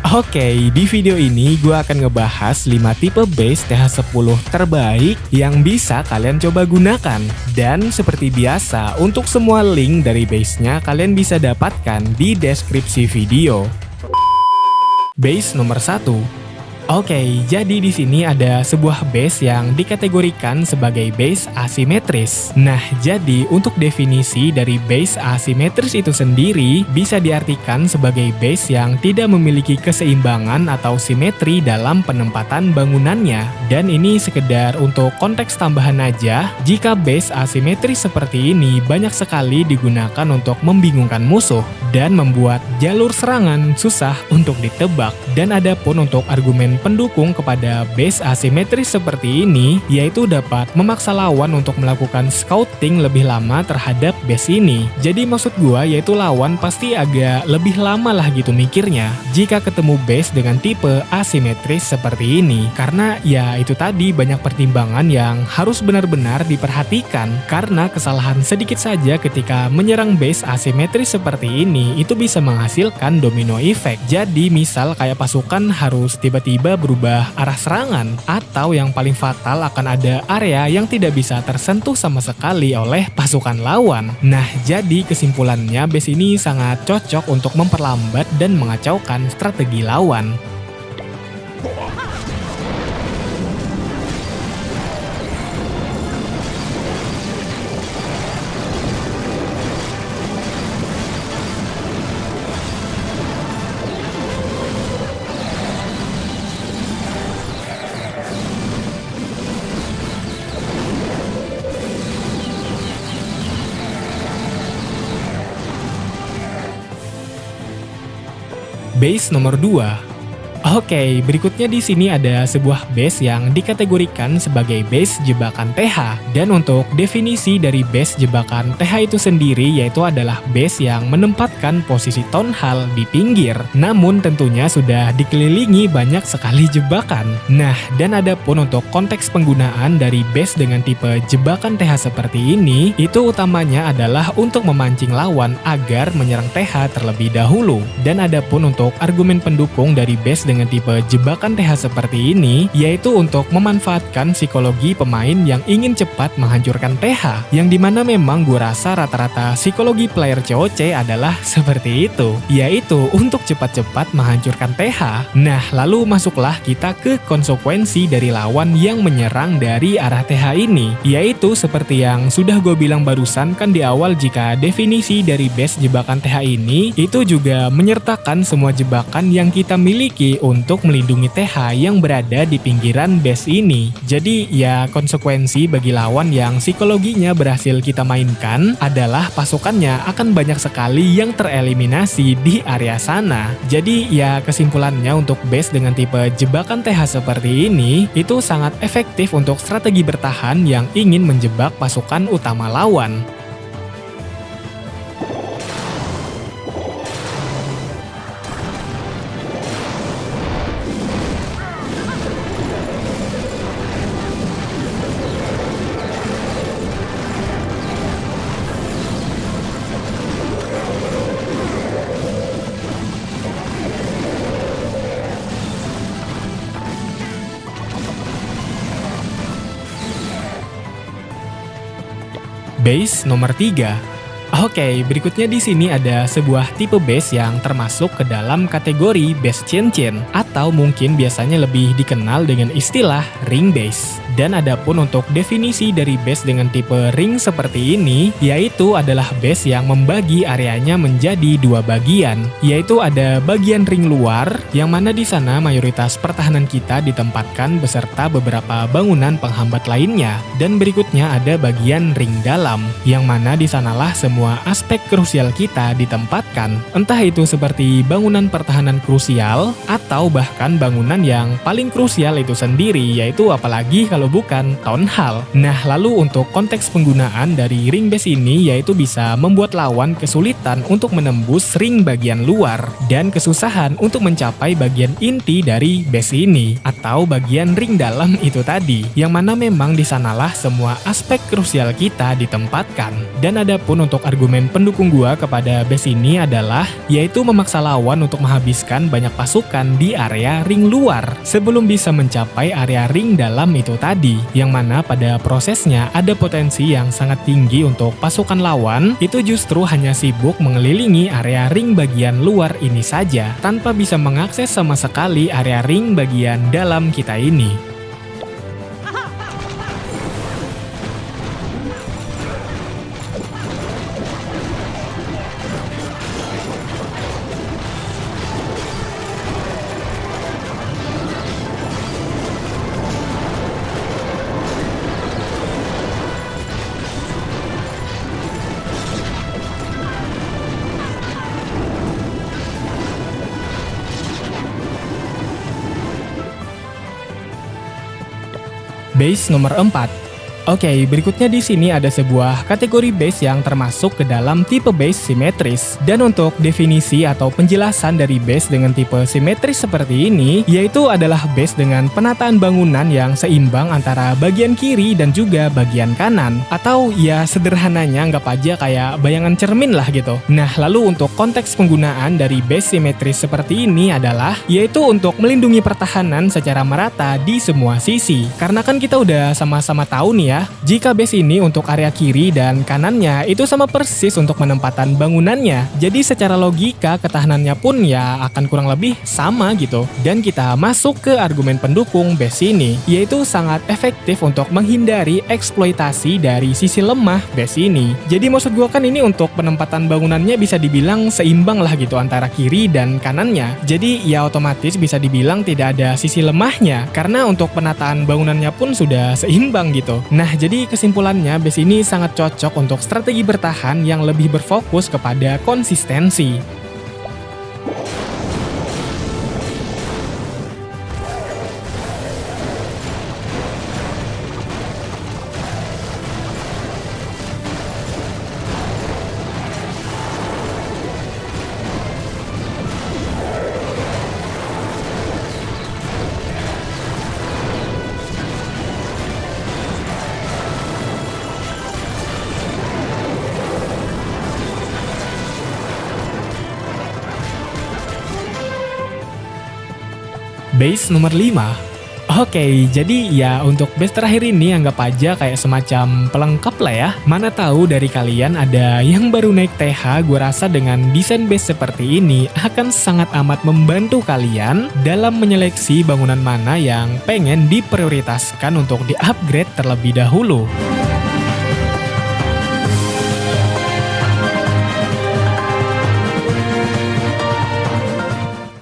Oke, di video ini gue akan ngebahas 5 tipe base TH10 terbaik yang bisa kalian coba gunakan. Dan seperti biasa, untuk semua link dari base-nya kalian bisa dapatkan di deskripsi video. Base nomor 1. Oke, jadi di sini ada sebuah base yang dikategorikan sebagai base asimetris. Nah, jadi untuk definisi dari base asimetris itu sendiri bisa diartikan sebagai base yang tidak memiliki keseimbangan atau simetri dalam penempatan bangunannya. Dan ini sekedar untuk konteks tambahan aja, jika base asimetris seperti ini banyak sekali digunakan untuk membingungkan musuh dan membuat jalur serangan susah untuk ditebak. Dan ada pun untuk argumen pendukung kepada base asimetris seperti ini, yaitu dapat memaksa lawan untuk melakukan scouting lebih lama terhadap base ini. Jadi maksud gua yaitu lawan pasti agak lebih lama lah gitu mikirnya jika ketemu base dengan tipe asimetris seperti ini. Karena ya itu tadi banyak pertimbangan yang harus benar-benar diperhatikan, karena kesalahan sedikit saja ketika menyerang base asimetris seperti ini itu bisa menghasilkan domino effect. Jadi misal kayak pasukan harus tiba-tiba berubah arah serangan, atau yang paling fatal akan ada area yang tidak bisa tersentuh sama sekali oleh pasukan lawan. Nah, jadi kesimpulannya base ini sangat cocok untuk memperlambat dan mengacaukan strategi lawan. Base nomor 2. Oke, berikutnya di sini ada sebuah base yang dikategorikan sebagai base jebakan TH. Dan untuk definisi dari base jebakan TH itu sendiri yaitu adalah base yang menempatkan posisi Town Hall di pinggir, namun tentunya sudah dikelilingi banyak sekali jebakan. Nah, dan ada pun untuk konteks penggunaan dari base dengan tipe jebakan TH seperti ini, itu utamanya adalah untuk memancing lawan agar menyerang TH terlebih dahulu. Dan ada pun untuk argumen pendukung dari base dengan tipe jebakan TH seperti ini, yaitu untuk memanfaatkan psikologi pemain yang ingin cepat menghancurkan TH, yang dimana memang gue rasa rata-rata psikologi player COC adalah seperti itu, yaitu untuk cepat-cepat menghancurkan TH. Nah, lalu masuklah kita ke konsekuensi dari lawan yang menyerang dari arah TH ini, yaitu seperti yang sudah gue bilang barusan kan di awal, jika definisi dari base jebakan TH ini itu juga menyertakan semua jebakan yang kita miliki untuk melindungi TH yang berada di pinggiran base ini. Jadi ya konsekuensi bagi lawan yang psikologinya berhasil kita mainkan adalah pasukannya akan banyak sekali yang tereliminasi di area sana. Jadi ya kesimpulannya untuk base dengan tipe jebakan TH seperti ini itu sangat efektif untuk strategi bertahan yang ingin menjebak pasukan utama lawan. Base nomor 3. Oke, berikutnya di sini ada sebuah tipe base yang termasuk ke dalam kategori base cincin, atau mungkin biasanya lebih dikenal dengan istilah ring base. Dan adapun untuk definisi dari base dengan tipe ring seperti ini, yaitu adalah base yang membagi areanya menjadi dua bagian, yaitu ada bagian ring luar, yang mana di sana mayoritas pertahanan kita ditempatkan beserta beberapa bangunan penghambat lainnya. Dan berikutnya ada bagian ring dalam, yang mana di sanalah semua aspek krusial kita ditempatkan, entah itu seperti bangunan pertahanan krusial atau bahkan bangunan yang paling krusial itu sendiri, yaitu apalagi kalau bukan Town Hall. Nah, lalu untuk konteks penggunaan dari ring base ini yaitu bisa membuat lawan kesulitan untuk menembus ring bagian luar dan kesusahan untuk mencapai bagian inti dari base ini atau bagian ring dalam itu tadi, yang mana memang di sanalah semua aspek krusial kita ditempatkan. Dan adapun untuk argumen pendukung gua kepada base ini adalah yaitu memaksa lawan untuk menghabiskan banyak pasukan di area ring luar sebelum bisa mencapai area ring dalam itu tadi, yang mana pada prosesnya ada potensi yang sangat tinggi untuk pasukan lawan itu justru hanya sibuk mengelilingi area ring bagian luar ini saja tanpa bisa mengakses sama sekali area ring bagian dalam kita ini. Base nomor 4. Oke, berikutnya di sini ada sebuah kategori base yang termasuk ke dalam tipe base simetris. Dan untuk definisi atau penjelasan dari base dengan tipe simetris seperti ini, yaitu adalah base dengan penataan bangunan yang seimbang antara bagian kiri dan juga bagian kanan. Atau ya sederhananya anggap aja kayak bayangan cermin lah gitu. Nah, lalu untuk konteks penggunaan dari base simetris seperti ini adalah yaitu untuk melindungi pertahanan secara merata di semua sisi. Karena kan kita udah sama-sama tahu nih ya, jika base ini untuk area kiri dan kanannya itu sama persis untuk penempatan bangunannya. Jadi secara logika ketahanannya pun ya akan kurang lebih sama gitu. Dan kita masuk ke argumen pendukung base ini, yaitu sangat efektif untuk menghindari eksploitasi dari sisi lemah base ini. Jadi maksud gua kan ini untuk penempatan bangunannya bisa dibilang seimbang lah gitu antara kiri dan kanannya. Jadi ya otomatis bisa dibilang tidak ada sisi lemahnya karena untuk penataan bangunannya pun sudah seimbang gitu. Nah, jadi kesimpulannya base ini sangat cocok untuk strategi bertahan yang lebih berfokus kepada konsistensi. Base nomor 5. Oke, jadi ya untuk base terakhir ini anggap aja kayak semacam pelengkap lah ya. Mana tahu dari kalian ada yang baru naik TH, gue rasa dengan desain base seperti ini akan sangat amat membantu kalian dalam menyeleksi bangunan mana yang pengen diprioritaskan untuk di-upgrade terlebih dahulu.